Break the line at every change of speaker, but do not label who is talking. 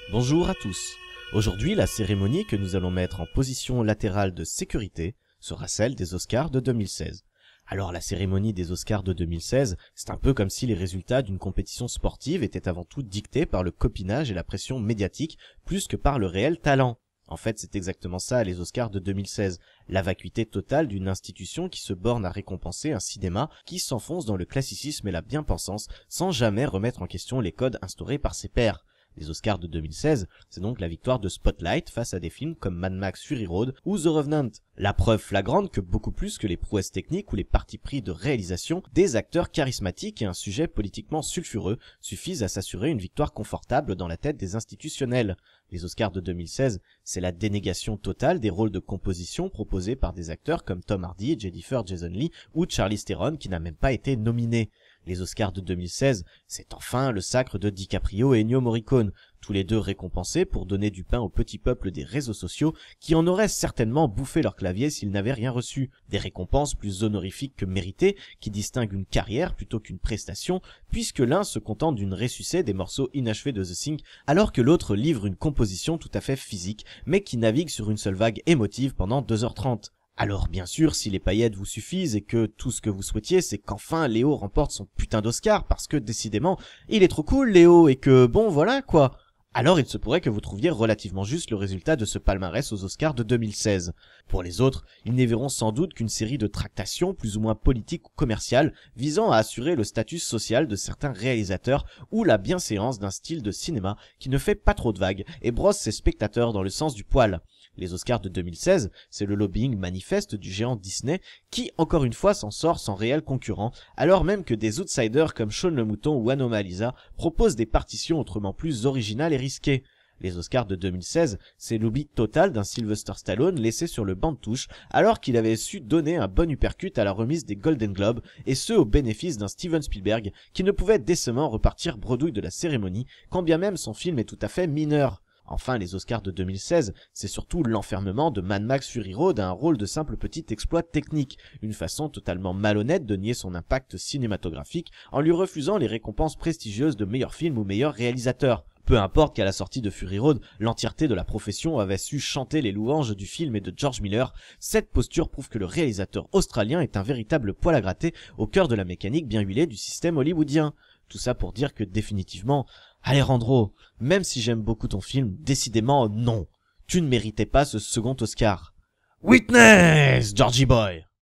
Bonjour à tous. Aujourd'hui, la cérémonie que nous allons mettre en position latérale de sécurité sera celle des Oscars de 2016. Alors la cérémonie des Oscars de 2016, c'est un peu comme si les résultats d'une compétition sportive étaient avant tout dictés par le copinage et la pression médiatique plus que par le réel talent. En fait, c'est exactement ça les Oscars de 2016, la vacuité totale d'une institution qui se borne à récompenser un cinéma qui s'enfonce dans le classicisme et la bien-pensance sans jamais remettre en question les codes instaurés par ses pairs. Les Oscars de 2016, c'est donc la victoire de Spotlight face à des films comme Mad Max Fury Road ou The Revenant. La preuve flagrante que beaucoup plus que les prouesses techniques ou les partis pris de réalisation, des acteurs charismatiques et un sujet politiquement sulfureux suffisent à s'assurer une victoire confortable dans la tête des institutionnels. Les Oscars de 2016, c'est la dénégation totale des rôles de composition proposés par des acteurs comme Tom Hardy, Jennifer Jason Leigh ou Charlize Theron qui n'a même pas été nominé. Les Oscars de 2016, c'est enfin le sacre de DiCaprio et Ennio Morricone, tous les deux récompensés pour donner du pain au petit peuple des réseaux sociaux qui en auraient certainement bouffé leur clavier s'ils n'avaient rien reçu. Des récompenses plus honorifiques que méritées qui distinguent une carrière plutôt qu'une prestation, puisque l'un se contente d'une ressucée des morceaux inachevés de The Thing, alors que l'autre livre une composition tout à fait physique, mais qui navigue sur une seule vague émotive pendant 2h30. Alors bien sûr, si les paillettes vous suffisent et que tout ce que vous souhaitiez c'est qu'enfin Léo remporte son putain d'Oscar parce que décidément il est trop cool Léo et que bon voilà quoi, alors il se pourrait que vous trouviez relativement juste le résultat de ce palmarès aux Oscars de 2016. Pour les autres, ils n'y verront sans doute qu'une série de tractations plus ou moins politiques ou commerciales visant à assurer le statut social de certains réalisateurs ou la bienséance d'un style de cinéma qui ne fait pas trop de vagues et brosse ses spectateurs dans le sens du poil. Les Oscars de 2016, c'est le lobbying manifeste du géant Disney qui, encore une fois, s'en sort sans réel concurrent, alors même que des outsiders comme Shaun le Mouton ou Anomalisa proposent des partitions autrement plus originales et risquées. Les Oscars de 2016, c'est l'oubli total d'un Sylvester Stallone laissé sur le banc de touche alors qu'il avait su donner un bon uppercut à la remise des Golden Globes et ce au bénéfice d'un Steven Spielberg qui ne pouvait décemment repartir bredouille de la cérémonie quand bien même son film est tout à fait mineur. Enfin, les Oscars de 2016, c'est surtout l'enfermement de Mad Max Fury Road à un rôle de simple petit exploit technique, une façon totalement malhonnête de nier son impact cinématographique en lui refusant les récompenses prestigieuses de meilleur film ou meilleur réalisateur. Peu importe qu'à la sortie de Fury Road, l'entièreté de la profession avait su chanter les louanges du film et de George Miller, cette posture prouve que le réalisateur australien est un véritable poil à gratter au cœur de la mécanique bien huilée du système hollywoodien. Tout ça pour dire que définitivement, Alejandro, même si j'aime beaucoup ton film, décidément non, tu ne méritais pas ce second Oscar. Witness, Georgie Boy!